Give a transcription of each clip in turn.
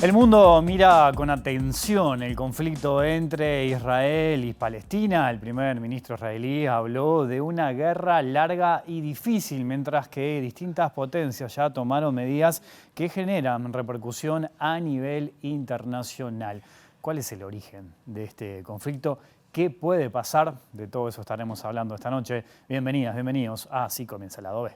El mundo mira con atención el conflicto entre Israel y Palestina. El primer ministro israelí habló de una guerra larga y difícil, mientras que distintas potencias ya tomaron medidas que generan repercusión a nivel internacional. ¿Cuál es el origen de este conflicto? ¿Qué puede pasar? De todo eso estaremos hablando esta noche. Bienvenidas, bienvenidos a Así Comienza el Lado B.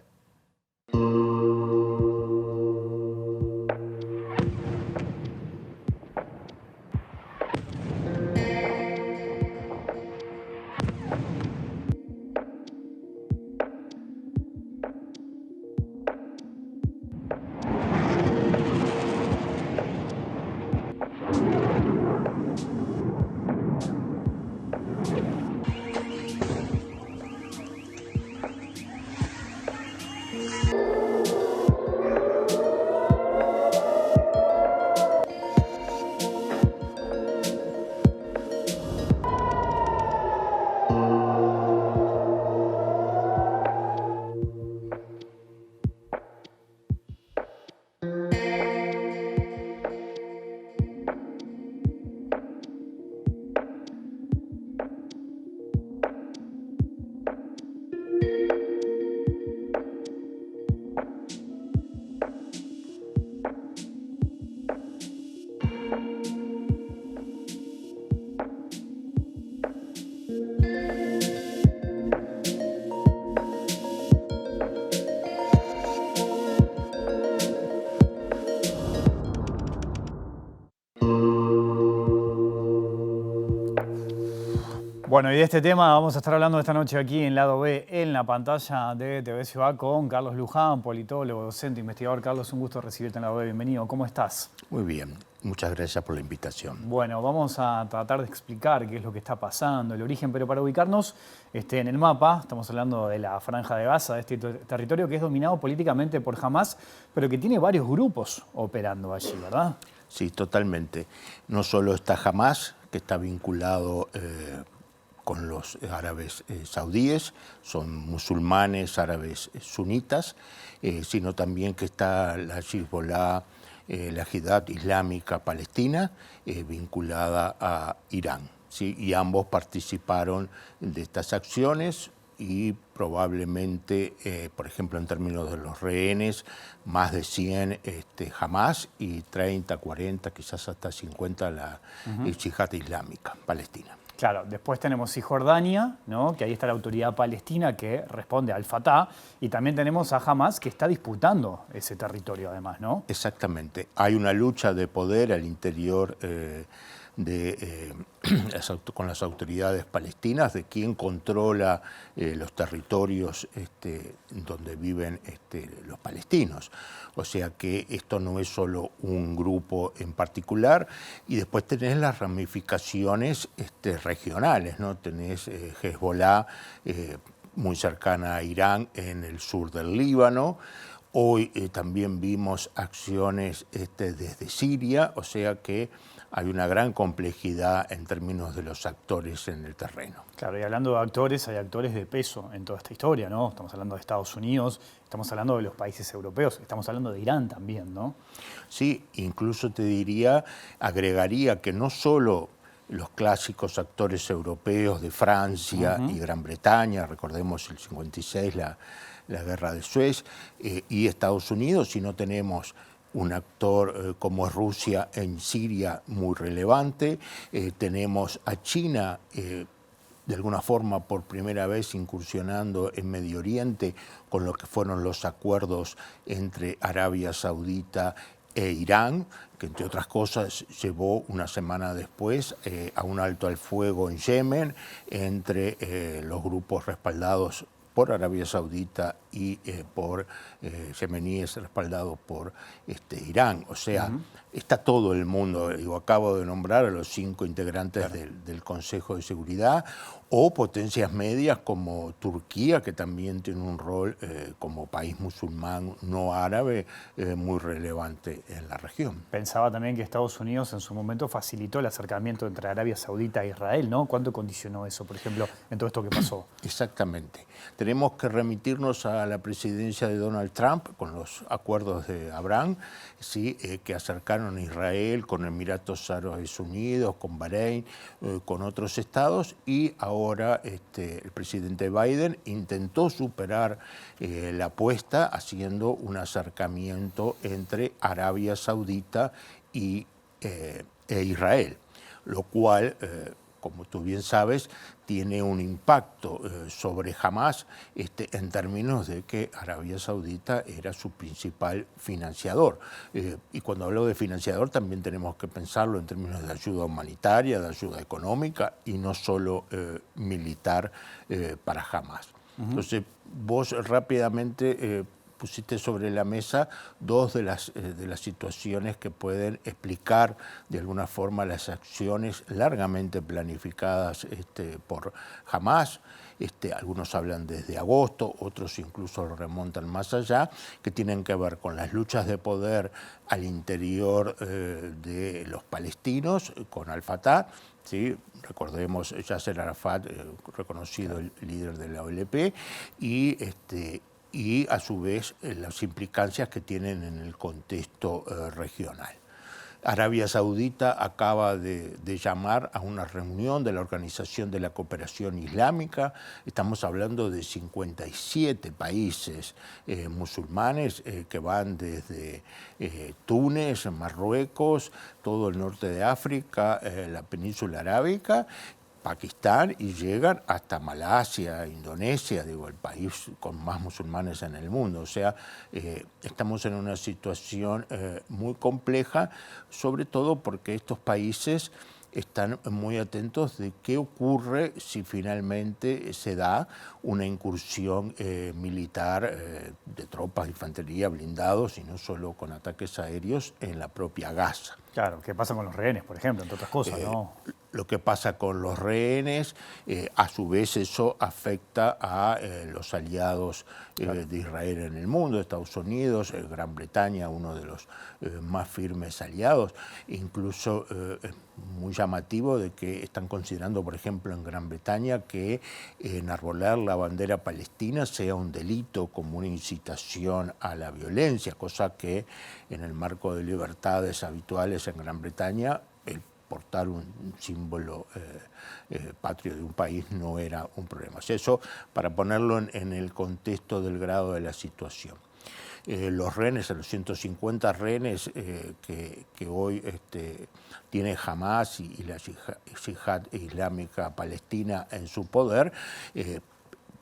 Bueno, y de este tema vamos a estar hablando esta noche aquí en Lado B, en la pantalla de TV Ciudad, con Carlos Luján, politólogo, docente, investigador. Carlos, un gusto recibirte en Lado B. Bienvenido. ¿Cómo estás? Muy bien. Muchas gracias por la invitación. Bueno, vamos a tratar de explicar qué es lo que está pasando, el origen, pero para ubicarnos en el mapa, estamos hablando de la Franja de Gaza, de este territorio que es dominado políticamente por Hamás, pero que tiene varios grupos operando allí, ¿verdad? Sí, totalmente. No solo está Hamás, que está vinculado con los árabes saudíes, son musulmanes árabes sunitas, sino también que está la Hezbollah, la Jihad Islámica Palestina, vinculada a Irán. ¿Sí? Y ambos participaron de estas acciones y probablemente, por ejemplo, en términos de los rehenes, más de 100 Hamás y 30, 40, quizás hasta 50 la Yihad Islámica Palestina. Claro, después tenemos Cisjordania, ¿no? Que ahí está la autoridad palestina que responde al Fatah, y también tenemos a Hamás que está disputando ese territorio además, ¿no? Exactamente. Hay una lucha de poder al interior con las autoridades palestinas de quién controla los territorios donde viven los palestinos. O sea que esto no es solo un grupo en particular, y después tenés las ramificaciones regionales, ¿no? Tenés Hezbollah muy cercana a Irán en el sur del Líbano. Hoy también vimos acciones desde Siria, o sea que hay una gran complejidad en términos de los actores en el terreno. Claro, y hablando de actores, hay actores de peso en toda esta historia, ¿no? Estamos hablando de Estados Unidos, estamos hablando de los países europeos, estamos hablando de Irán también, ¿no? Sí, incluso te diría, agregaría que no solo los clásicos actores europeos de Francia y Gran Bretaña, recordemos el 56, la guerra de Suez, y Estados Unidos, sino tenemos un actor como es Rusia en Siria muy relevante, tenemos a China de alguna forma por primera vez incursionando en Medio Oriente con lo que fueron los acuerdos entre Arabia Saudita e Irán, que entre otras cosas llevó una semana después a un alto al fuego en Yemen entre los grupos respaldados por Arabia Saudita y por yemeníes respaldados por Irán. O sea, está todo el mundo. Digo, acabo de nombrar a los 5 integrantes del Consejo de Seguridad, o potencias medias como Turquía, que también tiene un rol como país musulmán no árabe muy relevante en la región. Pensaba también que Estados Unidos en su momento facilitó el acercamiento entre Arabia Saudita e Israel, ¿no? ¿Cuánto condicionó eso, por ejemplo, en todo esto que pasó? Exactamente. Tenemos que remitirnos a a la presidencia de Donald Trump con los acuerdos de Abraham, ¿sí? Que acercaron a Israel con Emiratos Árabes Unidos, con Bahrein, con otros estados, y ahora el presidente Biden intentó superar la apuesta haciendo un acercamiento entre Arabia Saudita e Israel, lo cual, como tú bien sabes, tiene un impacto sobre Hamás en términos de que Arabia Saudita era su principal financiador. Y cuando hablo de financiador también tenemos que pensarlo en términos de ayuda humanitaria, de ayuda económica y no solo militar para Hamás. Entonces, vos rápidamente pusiste sobre la mesa dos de las situaciones que pueden explicar de alguna forma las acciones largamente planificadas por Hamás. Algunos hablan desde agosto, otros incluso lo remontan más allá, que tienen que ver con las luchas de poder al interior de los palestinos, con Al-Fatah. ¿Sí? Recordemos, Yasser Arafat, reconocido el líder de la OLP, y a su vez las implicancias que tienen en el contexto regional. Arabia Saudita acaba de llamar a una reunión de la Organización de la Cooperación Islámica. Estamos hablando de 57 países musulmanes que van desde Túnez, Marruecos, todo el norte de África, la península arábica, Pakistán, y llegan hasta Malasia, Indonesia, digo, el país con más musulmanes en el mundo. O sea, estamos en una situación muy compleja, sobre todo porque estos países están muy atentos de qué ocurre si finalmente se da una incursión militar de tropas de infantería, blindados, y no solo con ataques aéreos en la propia Gaza. Claro, ¿qué pasa con los rehenes, por ejemplo, entre otras cosas, no? Lo que pasa con los rehenes, a su vez eso afecta a los aliados de Israel en el mundo, Estados Unidos, Gran Bretaña, uno de los más firmes aliados. Incluso es muy llamativo de que están considerando, por ejemplo, en Gran Bretaña, que enarbolar la bandera palestina sea un delito como una incitación a la violencia, cosa que en el marco de libertades habituales en Gran Bretaña, el portar un símbolo patrio de un país no era un problema. Eso para ponerlo en el contexto del grado de la situación. Los rehenes, los 150 rehenes que hoy tiene Hamás y la Yihad Islámica Palestina en su poder,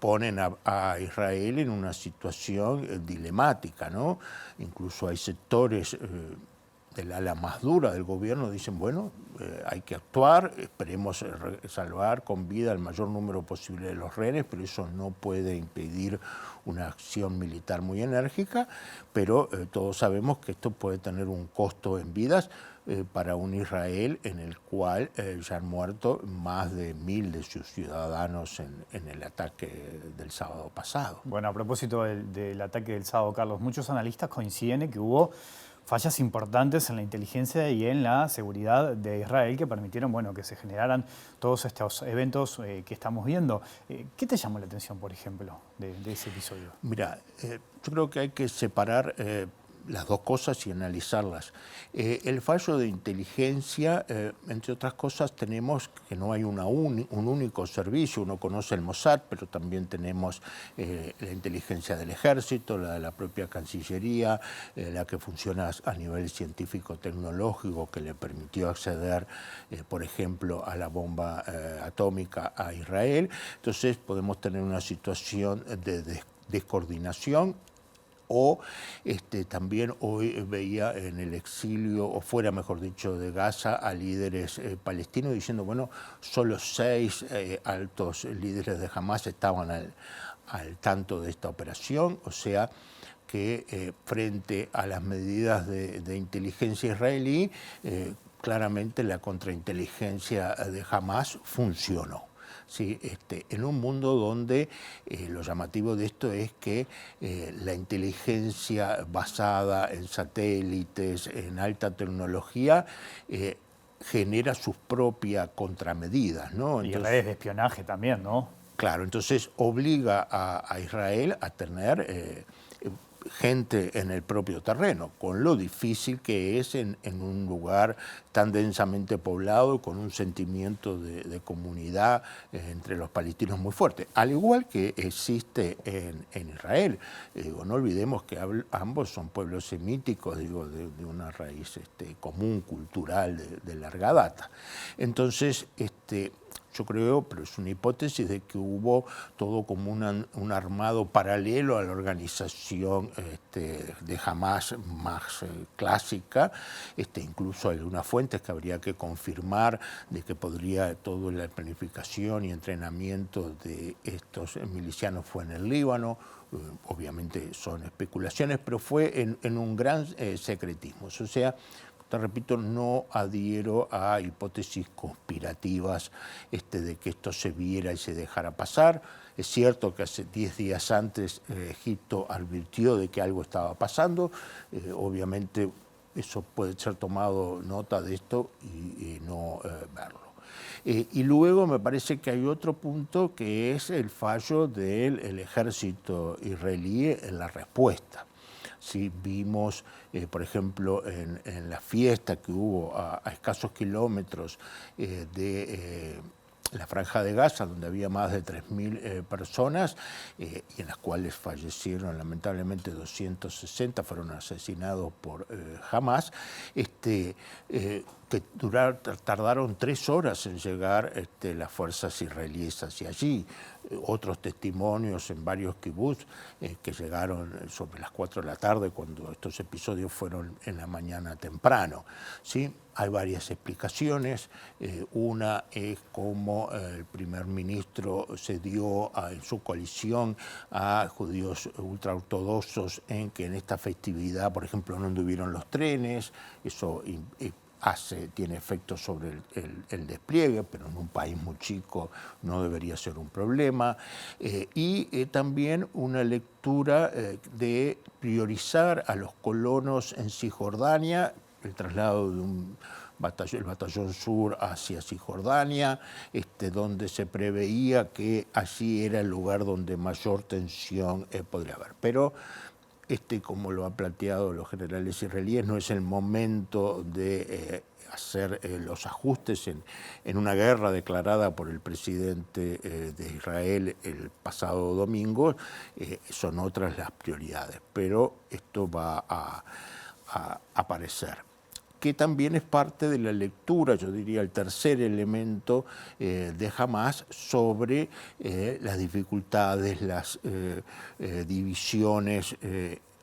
ponen a Israel en una situación dilemática, ¿no? Incluso hay sectores del ala más dura del gobierno dicen, bueno, hay que actuar, esperemos salvar con vida el mayor número posible de los rehenes, pero eso no puede impedir una acción militar muy enérgica, pero todos sabemos que esto puede tener un costo en vidas para un Israel en el cual ya han muerto más de 1000 de sus ciudadanos en el ataque del sábado pasado. Bueno, a propósito del ataque del sábado, Carlos, muchos analistas coinciden en que hubo fallas importantes en la inteligencia y en la seguridad de Israel que permitieron, bueno, que se generaran todos estos eventos que estamos viendo. ¿Qué te llamó la atención, por ejemplo, de ese episodio? Mira, yo creo que hay que separar las dos cosas y analizarlas. El fallo de inteligencia, entre otras cosas, tenemos que no hay un único servicio. Uno conoce el Mossad, pero también tenemos la inteligencia del ejército, la de la propia Cancillería, la que funciona a nivel científico-tecnológico, que le permitió acceder, por ejemplo, a la bomba atómica a Israel. Entonces podemos tener una situación de descoordinación. O también hoy veía en el exilio, o fuera mejor dicho, de Gaza, a líderes palestinos diciendo, bueno, solo 6 altos líderes de Hamás estaban al tanto de esta operación, o sea que frente a las medidas de inteligencia israelí, claramente la contrainteligencia de Hamás funcionó. Sí, en un mundo donde lo llamativo de esto es que la inteligencia basada en satélites, en alta tecnología, genera sus propias contramedidas, ¿no? Entonces, y redes de espionaje también, ¿no? Claro, entonces obliga a Israel a tener gente en el propio terreno, con lo difícil que es en un lugar tan densamente poblado, con un sentimiento de comunidad entre los palestinos muy fuerte, al igual que existe en Israel. Digo, no olvidemos que ambos son pueblos semíticos, digo, de una raíz común, cultural, de larga data. Entonces, yo creo, pero es una hipótesis, de que hubo todo como un armado paralelo a la organización de Hamás más clásica. Incluso hay unas fuentes que habría que confirmar de que podría toda la planificación y entrenamiento de estos milicianos fue en el Líbano. Obviamente son especulaciones, pero fue en un gran secretismo. O sea, te repito, no adhiero a hipótesis conspirativas de que esto se viera y se dejara pasar. Es cierto que hace 10 días antes Egipto advirtió de que algo estaba pasando. Obviamente eso puede ser tomado nota de esto y no verlo. Y luego me parece que hay otro punto, que es el fallo del ejército israelí en la respuesta. Sí, vimos, por ejemplo, en la fiesta que hubo a escasos kilómetros de la Franja de Gaza, donde había más de 3.000 personas, y en las cuales fallecieron lamentablemente 260, fueron asesinados por Hamás, que tardaron 3 horas en llegar las fuerzas israelíes hacia allí. Otros testimonios en varios kibutz que llegaron sobre las 4 de la tarde, cuando estos episodios fueron en la mañana temprano, ¿sí? Hay varias explicaciones. Una es cómo el primer ministro se dio en su coalición a judíos ultraortodoxos, en que en esta festividad, por ejemplo, no anduvieron los trenes. Eso tiene efectos sobre el despliegue, pero en un país muy chico no debería ser un problema. Y también una lectura de priorizar a los colonos en Cisjordania, el traslado de el batallón sur hacia Cisjordania, donde se preveía que allí era el lugar donde mayor tensión podría haber. Pero como lo han planteado los generales israelíes, no es el momento de hacer los ajustes en una guerra declarada por el presidente de Israel el pasado domingo. Son otras las prioridades, pero esto va a aparecer, que también es parte de la lectura, yo diría el tercer elemento de Hamás sobre las dificultades, las divisiones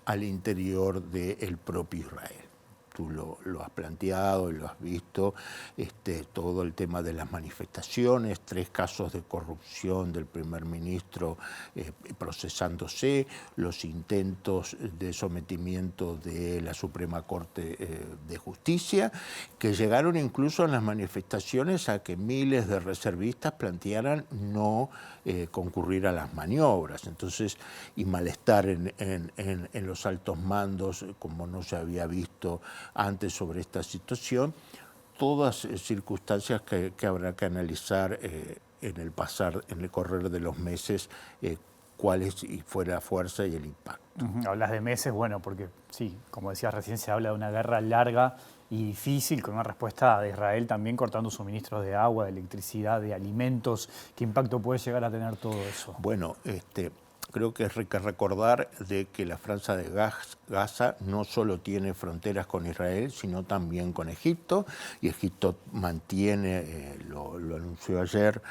al interior del propio Israel. Tú lo has planteado y lo has visto, todo el tema de las manifestaciones, 3 casos de corrupción del primer ministro procesándose, los intentos de sometimiento de la Suprema Corte de Justicia, que llegaron incluso en las manifestaciones a que miles de reservistas plantearan no concurrir a las maniobras. Entonces, y malestar en los altos mandos, como no se había visto antes sobre esta situación. Todas circunstancias que habrá que analizar en el correr de los meses, cuál fue la fuerza y el impacto. Hablas de meses, bueno, porque sí, como decías recién, se habla de una guerra larga y difícil, con una respuesta de Israel también cortando suministros de agua, de electricidad, de alimentos. ¿Qué impacto puede llegar a tener todo eso? Bueno, creo que hay que recordar de que la Franja de Gaza no solo tiene fronteras con Israel, sino también con Egipto, y Egipto mantiene, lo anunció ayer,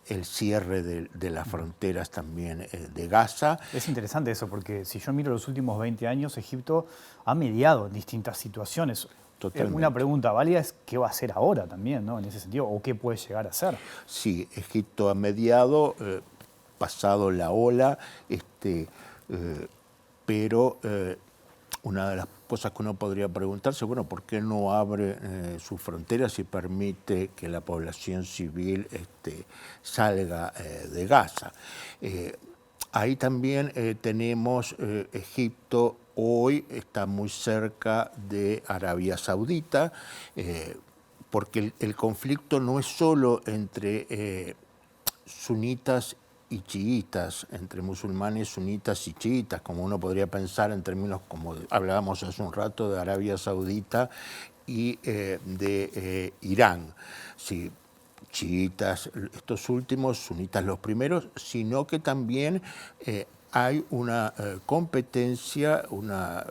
el cierre de las fronteras también de Gaza. Es interesante eso, porque si yo miro los últimos 20 años, Egipto ha mediado en distintas situaciones. Totalmente. Una pregunta válida es qué va a hacer ahora también, ¿no? En ese sentido, o qué puede llegar a hacer. Sí, Egipto ha mediado, pasado la ola, pero una de las cosas que uno podría preguntarse, bueno, ¿por qué no abre sus fronteras y permite que la población civil salga de Gaza? Ahí también tenemos Egipto hoy está muy cerca de Arabia Saudita, porque el conflicto no es solo entre sunitas y chiitas, entre musulmanes sunitas y chiitas, como uno podría pensar en términos, como hablábamos hace un rato, de Arabia Saudita y de Irán. Sí, chiitas, estos últimos, sunitas los primeros, sino que también hay una competencia, una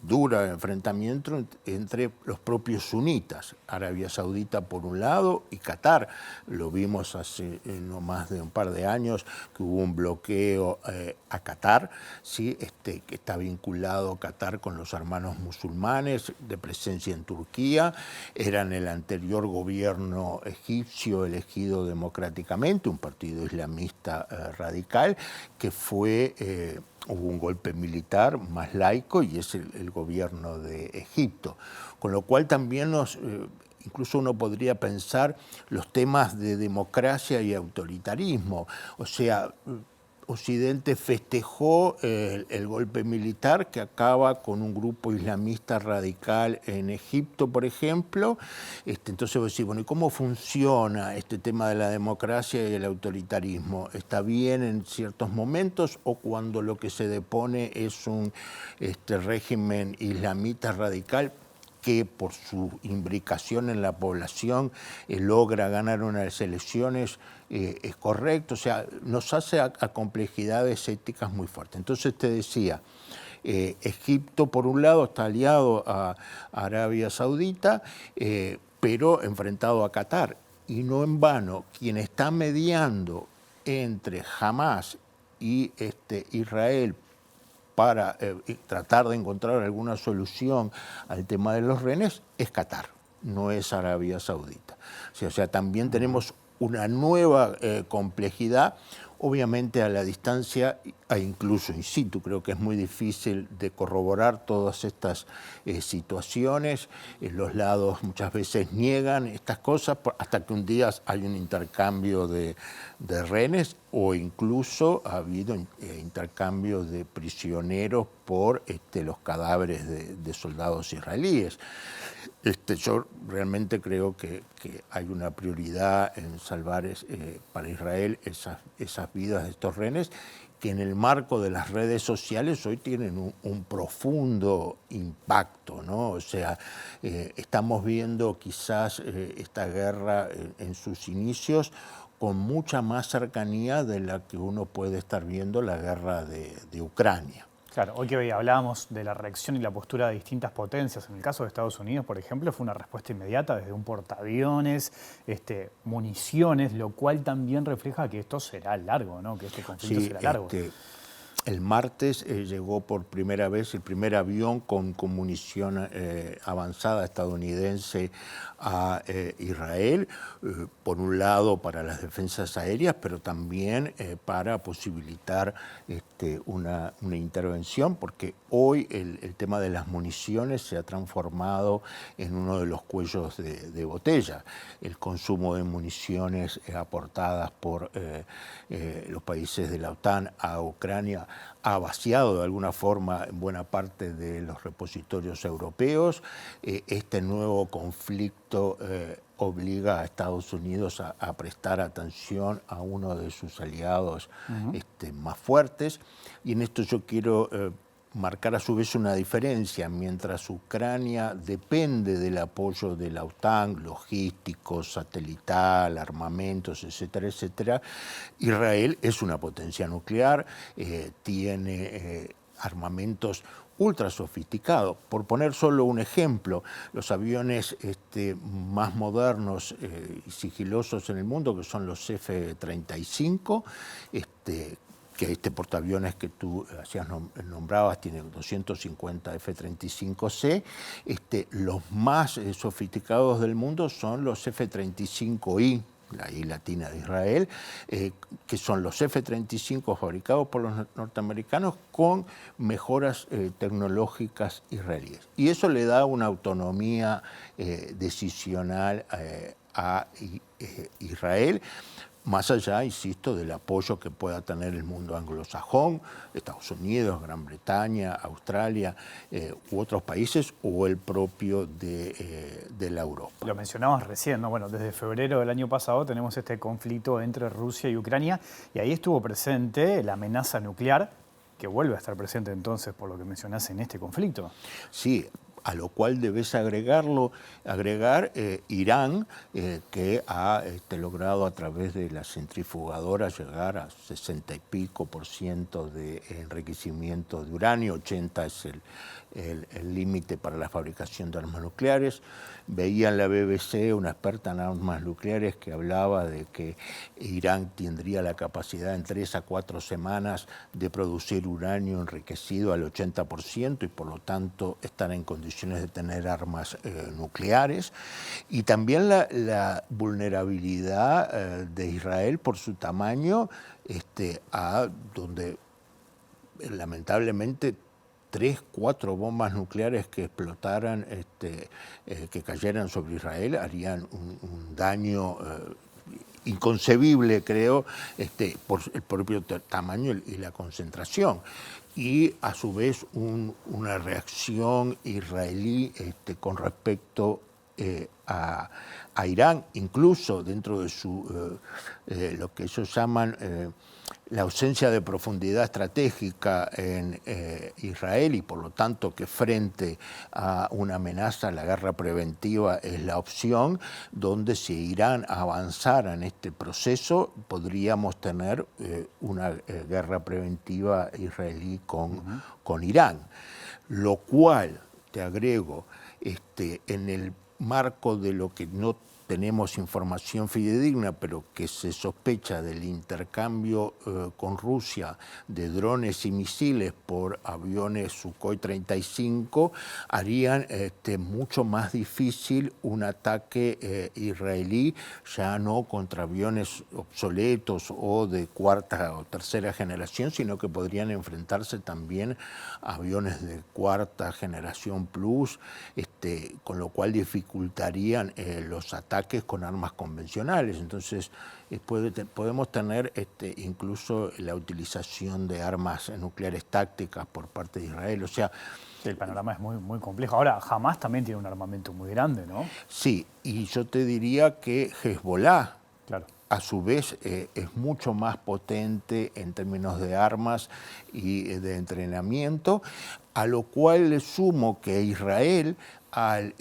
dura enfrentamiento entre los propios sunitas, Arabia Saudita por un lado y Qatar. Lo vimos hace no más de un par de años que hubo un bloqueo a Qatar, ¿sí? Que está vinculado Qatar con los hermanos musulmanes de presencia en Turquía. Eran el anterior gobierno egipcio elegido democráticamente, un partido islamista radical, que fue... hubo un golpe militar más laico y es el gobierno de Egipto. Con lo cual también incluso uno podría pensar los temas de democracia y autoritarismo. O sea, Occidente festejó el golpe militar que acaba con un grupo islamista radical en Egipto, por ejemplo. Entonces vos decís, bueno, ¿y cómo funciona este tema de la democracia y el autoritarismo? ¿Está bien en ciertos momentos o cuando lo que se depone es un régimen islamita radical que por su imbricación en la población logra ganar unas elecciones, es correcto? O sea, nos hace a complejidades éticas muy fuertes. Entonces te decía, Egipto por un lado está aliado a Arabia Saudita, pero enfrentado a Qatar. Y no en vano, quien está mediando entre Hamas y Israel para tratar de encontrar alguna solución al tema de los rehenes es Qatar, no es Arabia Saudita. O sea, también tenemos una nueva complejidad, obviamente a la distancia e incluso in situ. Creo que es muy difícil de corroborar todas estas situaciones. Los lados muchas veces niegan estas cosas hasta que un día hay un intercambio de rehenes o incluso ha habido intercambio de prisioneros por los cadáveres de soldados israelíes. Yo realmente creo que hay una prioridad en salvar para Israel esas vidas de estos rehenes, que en el marco de las redes sociales hoy tienen un profundo impacto, ¿no? O sea, estamos viendo quizás esta guerra en sus inicios con mucha más cercanía de la que uno puede estar viendo la guerra de Ucrania. Claro, hoy que hablábamos de la reacción y la postura de distintas potencias. En el caso de Estados Unidos, por ejemplo, fue una respuesta inmediata desde un portaaviones, municiones, lo cual también refleja que esto será largo, ¿no? Que este conflicto será largo. El martes llegó por primera vez el primer avión con munición avanzada estadounidense a Israel, por un lado para las defensas aéreas, pero también para posibilitar una intervención, porque hoy el tema de las municiones se ha transformado en uno de los cuellos de botella. El consumo de municiones aportadas por los países de la OTAN a Ucrania ha vaciado de alguna forma en buena parte de los repositorios europeos. Este nuevo conflicto obliga a Estados Unidos a prestar atención a uno de sus aliados más fuertes. Y en esto yo quiero marcar a su vez una diferencia. Mientras Ucrania depende del apoyo de la OTAN, logístico, satelital, armamentos, etcétera, etcétera, Israel es una potencia nuclear, tiene armamentos ultra sofisticados. Por poner solo un ejemplo, los aviones más modernos y sigilosos en el mundo, que son los F-35, que este portaaviones que tú nombrabas tiene 250 F-35C, los más sofisticados del mundo son los F-35I, la I latina de Israel, que son los F-35 fabricados por los norteamericanos con mejoras tecnológicas israelíes. Y eso le da una autonomía decisional a Israel, más allá, insisto, del apoyo que pueda tener el mundo anglosajón, Estados Unidos, Gran Bretaña, Australia u otros países, o el propio de la Europa. Lo mencionabas recién, ¿no? Bueno, desde febrero del año pasado tenemos este conflicto entre Rusia y Ucrania, y ahí estuvo presente la amenaza nuclear, que vuelve a estar presente entonces, por lo que mencionás, en este conflicto. Sí, a lo cual debes agregar Irán, que ha logrado a través de las centrifugadoras llegar a 60 y pico % de enriquecimiento de uranio, 80 es el límite para la fabricación de armas nucleares. Veía en la BBC una experta en armas nucleares que hablaba de que Irán tendría la capacidad en 3 a 4 semanas de producir uranio enriquecido al 80% y por lo tanto estar en condiciones de tener armas nucleares. Y también la vulnerabilidad de Israel por su tamaño, a donde lamentablemente 3, 4 bombas nucleares que explotaran, que cayeran sobre Israel, harían un daño inconcebible, creo, por el propio tamaño y la concentración. Y a su vez una reacción israelí con respecto a Irán, incluso dentro de lo que ellos llaman la ausencia de profundidad estratégica en Israel, y por lo tanto que frente a una amenaza la guerra preventiva es la opción, donde si Irán avanzara en este proceso podríamos tener una guerra preventiva israelí con Irán, lo cual, te agrego, en el marco de lo que no tenemos información fidedigna, pero que se sospecha del intercambio con Rusia de drones y misiles por aviones Sukhoi 35, harían mucho más difícil un ataque israelí, ya no contra aviones obsoletos o de cuarta o tercera generación, sino que podrían enfrentarse también a aviones de cuarta generación plus, con lo cual dificultarían los ataques con armas convencionales. Entonces podemos tener incluso la utilización de armas nucleares tácticas por parte de Israel. O sea, el panorama es muy complejo. Ahora, Hamás también tiene un armamento muy grande, ¿no? Sí, y yo te diría que Hezbollah, claro, a su vez, es mucho más potente en términos de armas y de entrenamiento, a lo cual le sumo que Israel, al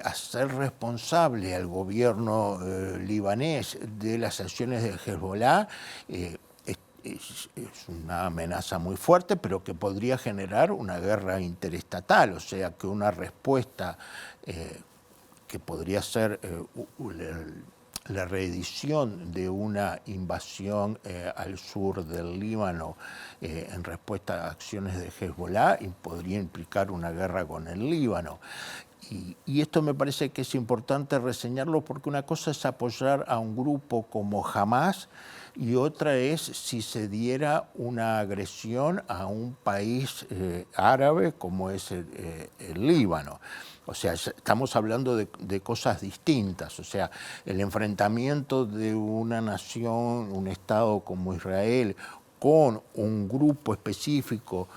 hacer responsable al gobierno libanés de las acciones de Hezbollah, es una amenaza muy fuerte, pero que podría generar una guerra interestatal, o sea, que una respuesta que podría ser la reedición de una invasión al sur del Líbano en respuesta a acciones de Hezbollah podría implicar una guerra con el Líbano. Y esto me parece que es importante reseñarlo, porque una cosa es apoyar a un grupo como Hamás y otra es si se diera una agresión a un país árabe como es el Líbano. O sea, estamos hablando de cosas distintas. O sea, el enfrentamiento de una nación, un Estado como Israel, con un grupo específico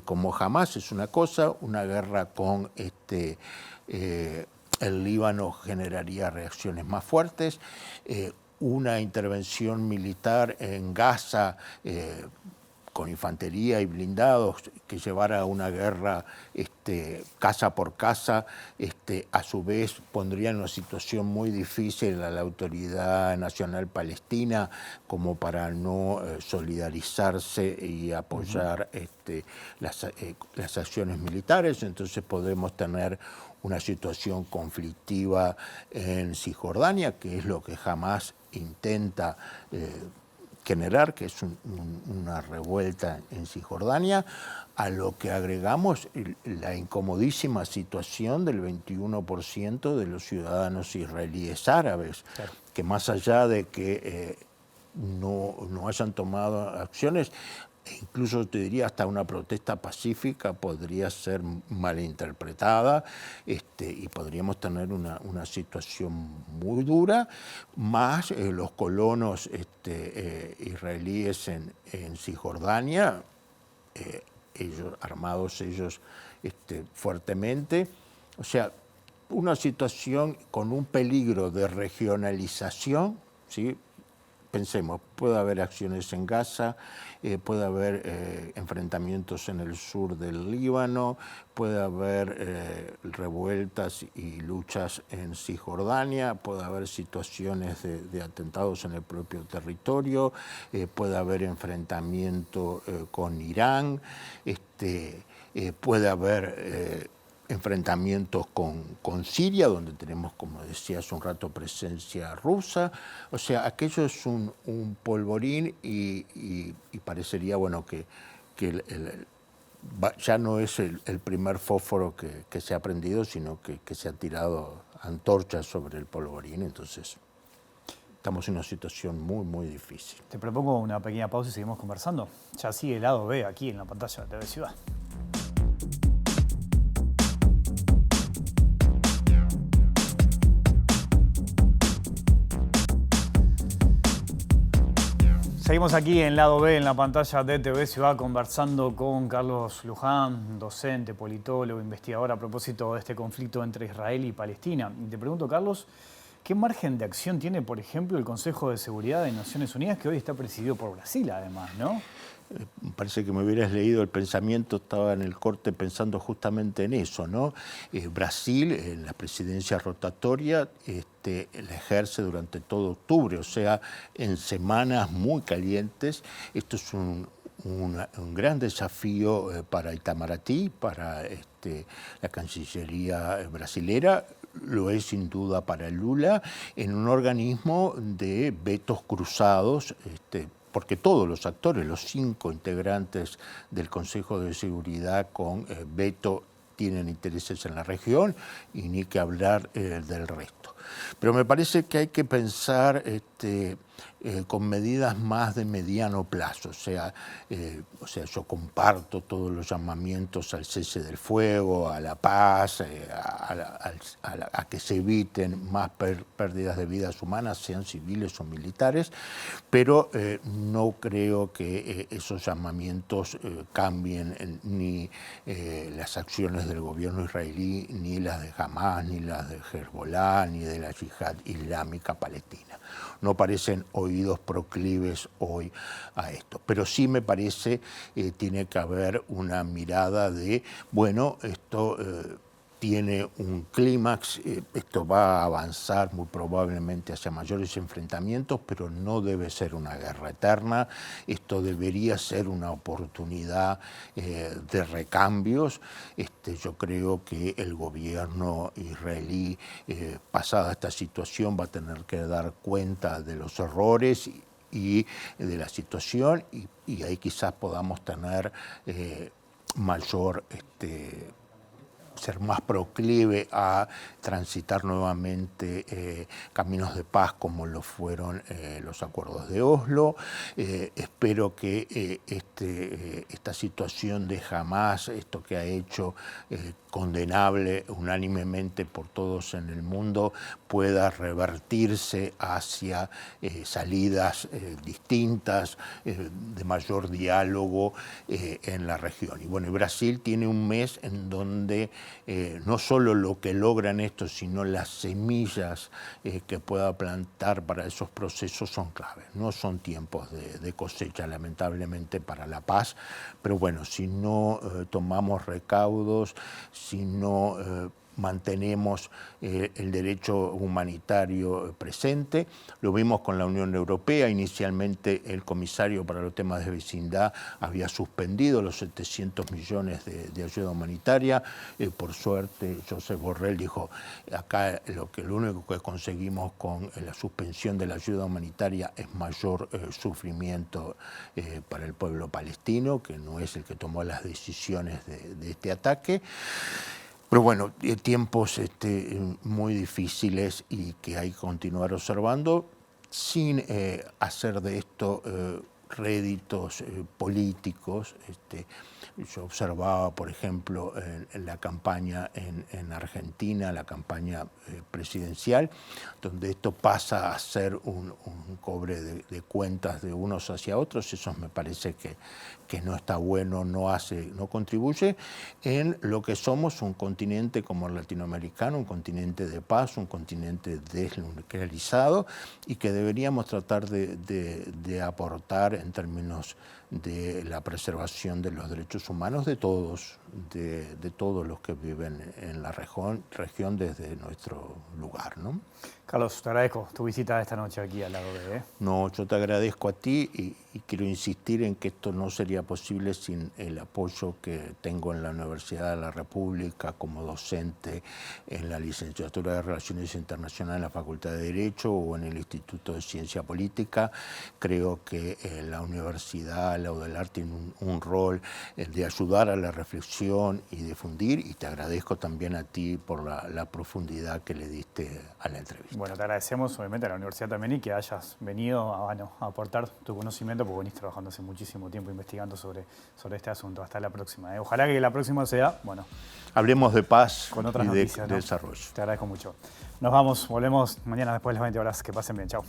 como Hamás es una cosa, una guerra con el Líbano generaría reacciones más fuertes, una intervención militar en Gaza con infantería y blindados que llevara a una guerra casa por casa, a su vez pondría en una situación muy difícil a la Autoridad Nacional Palestina como para no solidarizarse y apoyar las acciones militares. Entonces podemos tener una situación conflictiva en Cisjordania, que es lo que Hamás intenta generar, que es una revuelta en Cisjordania, a lo que agregamos la incomodísima situación del 21% de los ciudadanos israelíes árabes, claro, que más allá de que no hayan tomado acciones, incluso te diría hasta una protesta pacífica podría ser malinterpretada, y podríamos tener una situación muy dura, más los colonos israelíes en Cisjordania, ellos armados fuertemente, o sea, una situación con un peligro de regionalización, ¿sí? Pensemos, puede haber acciones en Gaza, puede haber enfrentamientos en el sur del Líbano, puede haber revueltas y luchas en Cisjordania, puede haber situaciones de atentados en el propio territorio, puede haber enfrentamiento con Irán, puede haber enfrentamientos con Siria, donde tenemos, como decía hace un rato, presencia rusa. O sea, aquello es un polvorín y parecería, bueno, que ya no es el primer fósforo que se ha prendido, sino que se ha tirado antorchas sobre el polvorín. Entonces, estamos en una situación muy, muy difícil. Te propongo una pequeña pausa y seguimos conversando. Ya sigue el lado B aquí en la pantalla de TV Ciudad. Seguimos aquí en Lado B, en la pantalla de TV Ciudad, conversando con Carlos Luján, docente, politólogo, investigador a propósito de este conflicto entre Israel y Palestina. Y te pregunto, Carlos, ¿qué margen de acción tiene, por ejemplo, el Consejo de Seguridad de Naciones Unidas, que hoy está presidido por Brasil, además, ¿no? Parece que me hubieras leído el pensamiento, estaba en el corte pensando justamente en eso, ¿no? Brasil, en la presidencia rotatoria, la ejerce durante todo octubre, o sea, en semanas muy calientes. Esto es un gran desafío para Itamaraty, para la Cancillería brasilera, lo es sin duda para Lula, en un organismo de vetos cruzados, porque todos los actores, los 5 integrantes del Consejo de Seguridad con veto tienen intereses en la región y ni que hablar del resto. Pero me parece que hay que pensar con medidas más de mediano plazo. O sea, yo comparto todos los llamamientos al cese del fuego, a la paz, a que se eviten más pérdidas de vidas humanas, sean civiles o militares, pero no creo que esos llamamientos cambien ni las acciones del gobierno israelí, ni las de Hamas, ni las de Hezbollah, ni de la Yihad Islámica Palestina. No parecen oídos proclives hoy a esto, pero sí me parece tiene que haber una mirada de, bueno, esto tiene un clímax, esto va a avanzar muy probablemente hacia mayores enfrentamientos, pero no debe ser una guerra eterna, esto debería ser una oportunidad de recambios. Yo creo que el gobierno israelí, pasada esta situación, va a tener que dar cuenta de los errores y de la situación, y ahí quizás podamos tener mayor ser más proclive a transitar nuevamente caminos de paz como lo fueron los acuerdos de Oslo. Espero que esta situación de Hamas, esto que ha hecho condenable unánimemente por todos en el mundo, pueda revertirse hacia salidas distintas, de mayor diálogo en la región. Y bueno, Brasil tiene un mes en donde no solo lo que logran esto, sino las semillas que pueda plantar para esos procesos son claves. No son tiempos de cosecha, lamentablemente, para la paz, pero bueno, si no tomamos recaudos, si no mantenemos el derecho humanitario presente. Lo vimos con la Unión Europea. Inicialmente el comisario para los temas de vecindad había suspendido los 700 millones de ayuda humanitaria. Por suerte, Josep Borrell dijo, acá lo único que conseguimos con la suspensión de la ayuda humanitaria es mayor sufrimiento para el pueblo palestino, que no es el que tomó las decisiones de este ataque. Pero bueno, tiempos muy difíciles y que hay que continuar observando sin hacer de esto réditos políticos. Yo observaba, por ejemplo, en la campaña en Argentina, la campaña presidencial, donde esto pasa a ser un cobre de cuentas de unos hacia otros. Eso me parece que no está bueno, no contribuye en lo que somos un continente como el latinoamericano, un continente de paz, un continente desnuclearizado, y que deberíamos tratar de aportar en términos de la preservación de los derechos humanos de todos los que viven en la región desde nuestro lugar, ¿no? Carlos, te agradezco tu visita esta noche aquí al lado de... No, yo te agradezco a ti y quiero insistir en que esto no sería posible sin el apoyo que tengo en la Universidad de la República como docente en la licenciatura de Relaciones Internacionales en la Facultad de Derecho o en el Instituto de Ciencia Política. Creo que la Universidad La UDELAR tiene un rol de ayudar a la reflexión y difundir, y te agradezco también a ti por la profundidad que le diste a la entrevista. Bueno, te agradecemos obviamente a la universidad también y que hayas venido a aportar tu conocimiento, porque venís trabajando hace muchísimo tiempo investigando sobre este asunto. Hasta la próxima. Ojalá que la próxima sea, bueno... Hablemos de paz con otras y noticias, de desarrollo. Te agradezco mucho. Nos vamos, volvemos mañana después de las 20 horas. Que pasen bien, chao.